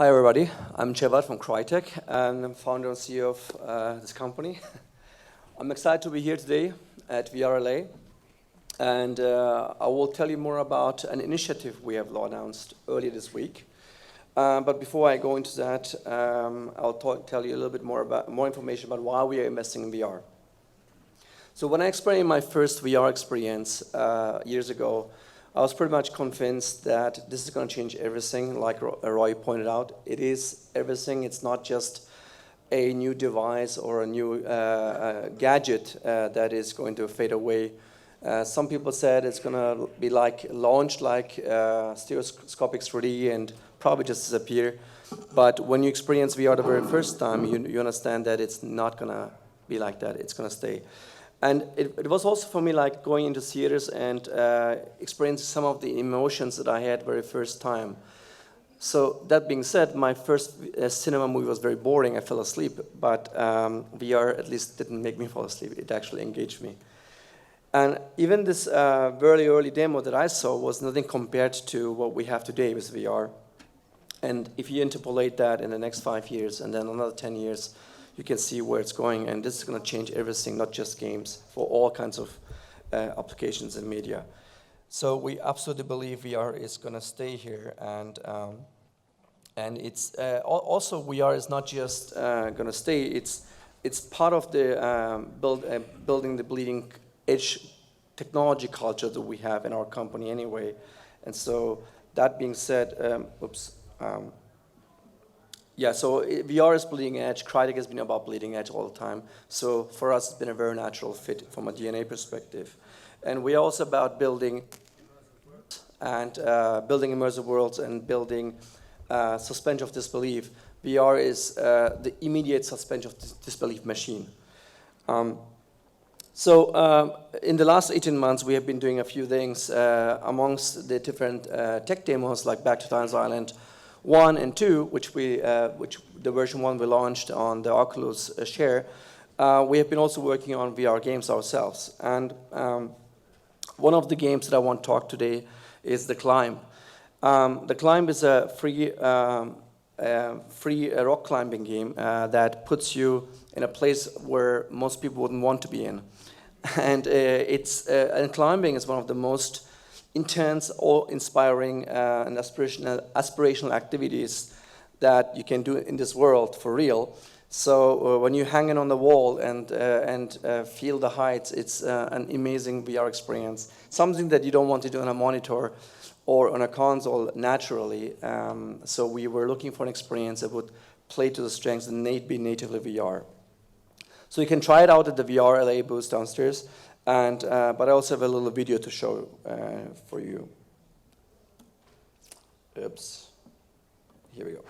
Hi everybody, I'm Cevat from Crytek and I'm founder and CEO of this company. I'm excited to be here today at VRLA and I will tell you more about an initiative we have announced earlier this week. But before I go into that, I'll tell you a little bit more information about why we are investing in VR. So when I experienced my first VR experience years ago, I was pretty much convinced that this is going to change everything, like Roy pointed out. It is everything. It's not just a new device or a new gadget that is going to fade away. Some people said it's going to be launched like stereoscopic 3D and probably just disappear. But when you experience VR the very first time, you understand that it's not going to be like that. It's going to stay. And it was also for me like going into theaters and experiencing some of the emotions that I had very first time. So that being said, my first cinema movie was very boring. I fell asleep, but VR at least didn't make me fall asleep. It actually engaged me. And even this very early demo that I saw was nothing compared to what we have today with VR. And if you interpolate that in the next 5 years and then another 10 years, you can see where it's going, and this is going to change everything, not just games, for all kinds of applications in media. So we absolutely believe VR is going to stay here, and it's also VR is not just going to stay. It's part of the building the bleeding edge technology culture that we have in our company anyway. And so that being said, yeah, so VR is bleeding edge. Crytek has been about bleeding edge all the time. So for us, it's been a very natural fit from a DNA perspective. And we're also about building immersive worlds and building suspension of disbelief. VR is the immediate suspension of disbelief machine. So in the last 18 months, we have been doing a few things amongst the different tech demos like Back to Times Island 1 and 2, which the version 1 we launched on the Oculus Share. We have been also working on VR games ourselves. And one of the games that I want to talk today is The Climb. The Climb is a free rock climbing game that puts you in a place where most people wouldn't want to be in. And and climbing is one of the most intense, awe-inspiring, and aspirational activities that you can do in this world for real. So when you're hanging on the wall and feel the heights, it's an amazing VR experience. Something that you don't want to do on a monitor or on a console naturally. So we were looking for an experience that would play to the strengths and be natively VR. So you can try it out at the VRLA booth downstairs. And, but I also have a little video to show for you. Oops. Here we go.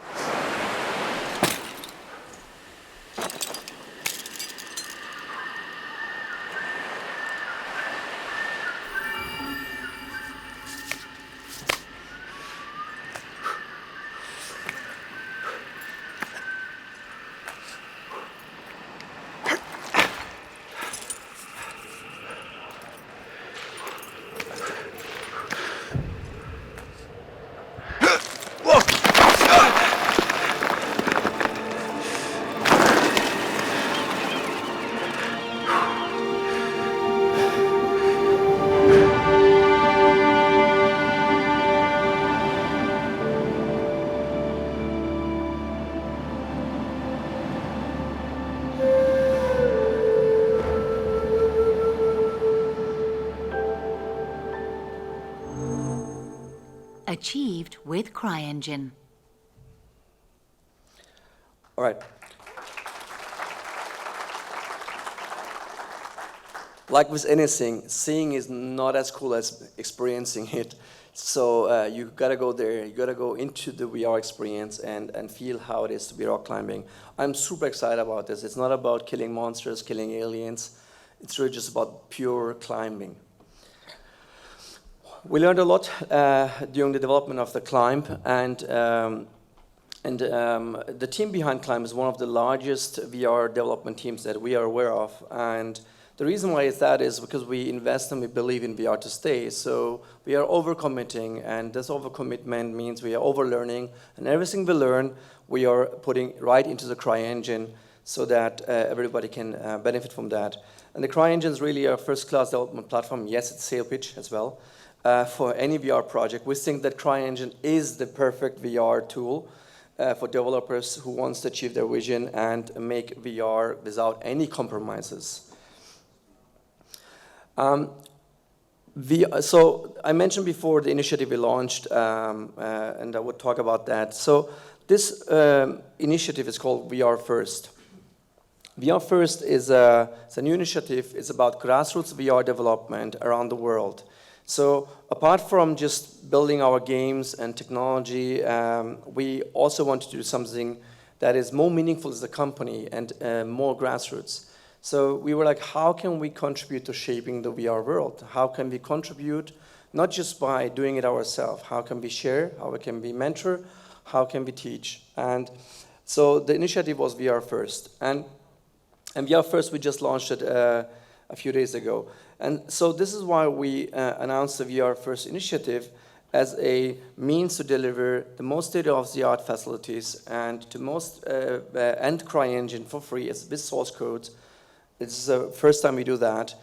Achieved with CryEngine. All right. Like with anything, seeing is not as cool as experiencing it. So you gotta go there, you gotta go into the VR experience and feel how it is to be rock climbing. I'm super excited about this. It's not about killing monsters, killing aliens. It's really just about pure climbing. We learned a lot during the development of The Climb, and the team behind Climb is one of the largest VR development teams that we are aware of. And The reason why that is because we invest and we believe in VR to stay. So we are overcommitting, and this overcommitment means we are overlearning, and everything we learn, we are putting right into the CryEngine so that everybody can benefit from that. And the CryEngine is really a first-class development platform. Yes, it's sales pitch as well for any VR project. We think that CryEngine is the perfect VR tool for developers who wants to achieve their vision and make VR without any compromises. So I mentioned before the initiative we launched, and I would talk about that. So this initiative is called VR First. VR First is it's a new initiative. It's about grassroots VR development around the world. So apart from just building our games and technology, we also want to do something that is more meaningful as a company and more grassroots. So we were like, how can we contribute to shaping the VR world? How can we contribute, not just by doing it ourselves? How can we share? How can we mentor? How can we teach? And so the initiative was VR First. And VR First, we just launched it a few days ago. And so this is why we announced the VR First initiative as a means to deliver the most state-of-the-art facilities and to most and CryEngine for free as with source code. It's the first time we do that,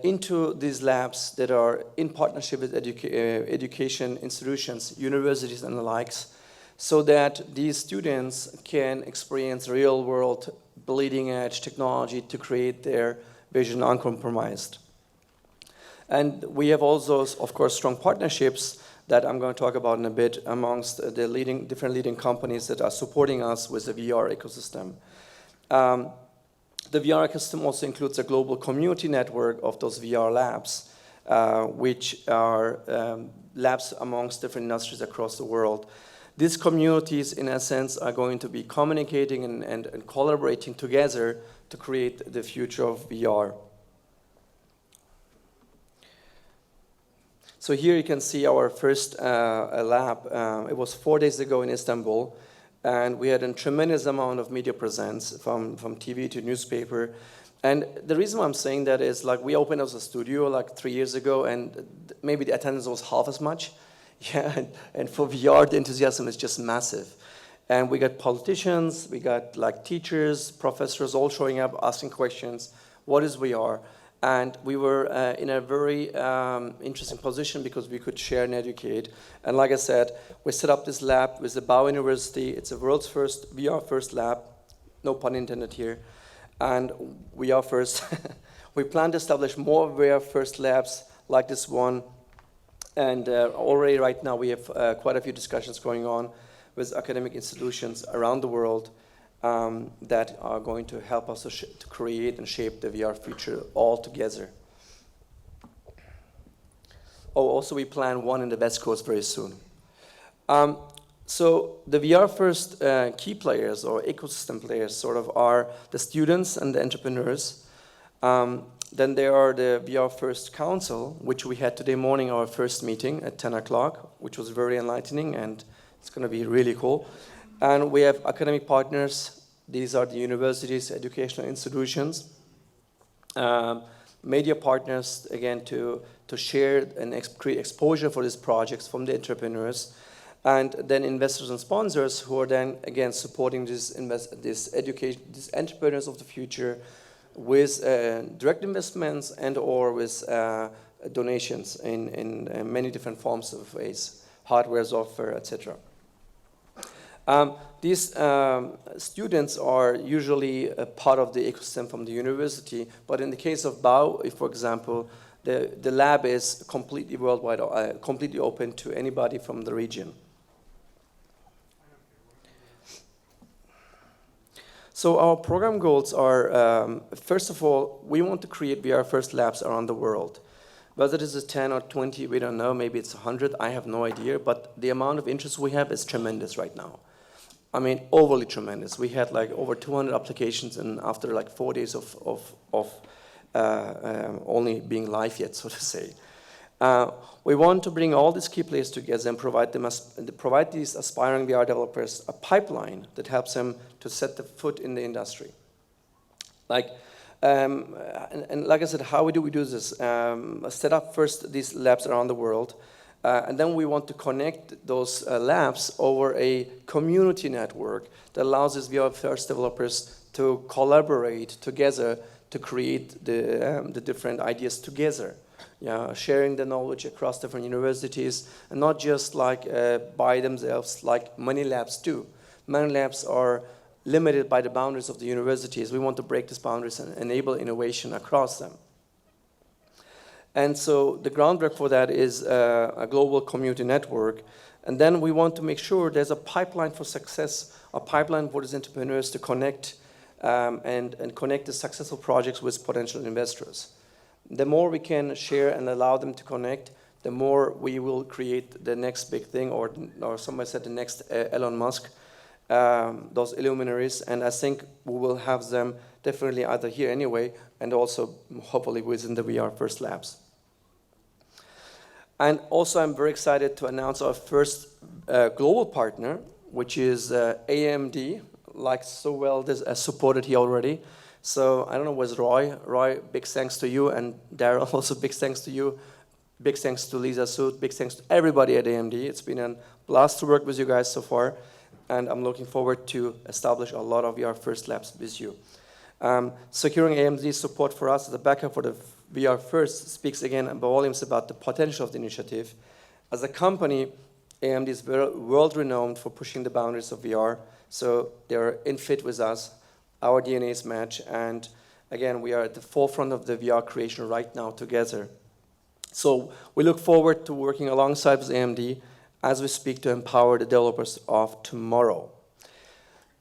into these labs that are in partnership with education institutions, universities and the likes, so that these students can experience real-world bleeding-edge technology to create their vision uncompromised. And we have also, of course, strong partnerships that I'm going to talk about in a bit amongst the different leading companies that are supporting us with the VR ecosystem. The VR ecosystem also includes a global community network of those VR labs, which are labs amongst different industries across the world. These communities, in a sense, are going to be communicating and collaborating together to create the future of VR. So here you can see our first lab. It was 4 days ago in Istanbul. And we had a tremendous amount of media presence from TV to newspaper. And the reason why I'm saying that is like we opened as a studio like 3 years ago, and maybe the attendance was half as much. Yeah, and for VR, the enthusiasm is just massive. And we got politicians, we got like teachers, professors all showing up, asking questions. What is VR? And we were in a very interesting position because we could share and educate. And like I said, we set up this lab with the Bauer University. It's the world's first VR First lab, no pun intended here. And VR First, we plan to establish more VR First labs like this one. And already right now we have quite a few discussions going on with academic institutions around the world that are going to help us to create and shape the VR future all together. Oh, also we plan one in the West Coast very soon. So the VR First key players or ecosystem players sort of are the students and the entrepreneurs. Then there are the VR First Council, which we had today morning, our first meeting at 10 o'clock, which was very enlightening, and it's going to be really cool. And we have academic partners. These are the universities, educational institutions. Media partners, again, to share and create exposure for these projects from the entrepreneurs. And then investors and sponsors who are then, again, supporting these entrepreneurs of the future with direct investments and or with donations in many different forms of ways, hardware, software, etc. These students are usually a part of the ecosystem from the university, but in the case of BAU, for example, the lab is completely worldwide, completely open to anybody from the region. So our program goals are, first of all, we want to create VR First labs around the world. Whether this is 10 or 20, we don't know, maybe it's 100, I have no idea, but the amount of interest we have is tremendous right now. I mean, overly tremendous. We had like over 200 applications, and after like 4 days of only being live yet, so to say. We want to bring all these key players together and provide these aspiring VR developers a pipeline that helps them to set the foot in the industry. Like And like I said, how do we do this? Set up first these labs around the world, and then we want to connect those labs over a community network that allows these VR-first developers to collaborate together to create the different ideas together. Yeah, sharing the knowledge across different universities, and not just like by themselves, like many labs do. Many labs are limited by the boundaries of the universities. We want to break these boundaries and enable innovation across them. And so the groundwork for that is a global community network. And then we want to make sure there's a pipeline for success, a pipeline for these entrepreneurs to connect and connect the successful projects with potential investors. The more we can share and allow them to connect, the more we will create the next big thing, or somebody said the next Elon Musk, those illuminaries, and I think we will have them definitely either here anyway, and also hopefully within the VR First Labs. And also I'm very excited to announce our first global partner, which is AMD, like so well supported here already. So I don't know, was Roy? Roy, big thanks to you, and Daryl, also big thanks to you. Big thanks to Lisa Sood, big thanks to everybody at AMD. It's been a blast to work with you guys so far, and I'm looking forward to establish a lot of VR First Labs with you. Securing AMD's support for us as a backup for the VR First speaks again volumes about the potential of the initiative. As a company, AMD is world-renowned for pushing the boundaries of VR, so they're in fit with us. Our DNAs match, and again, we are at the forefront of the VR creation right now together. So we look forward to working alongside with AMD as we speak to empower the developers of tomorrow.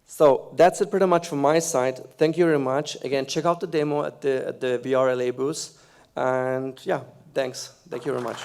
So that's it pretty much from my side. Thank you very much. Again, check out the demo at the VRLA booth. And yeah, thanks. Thank you very much.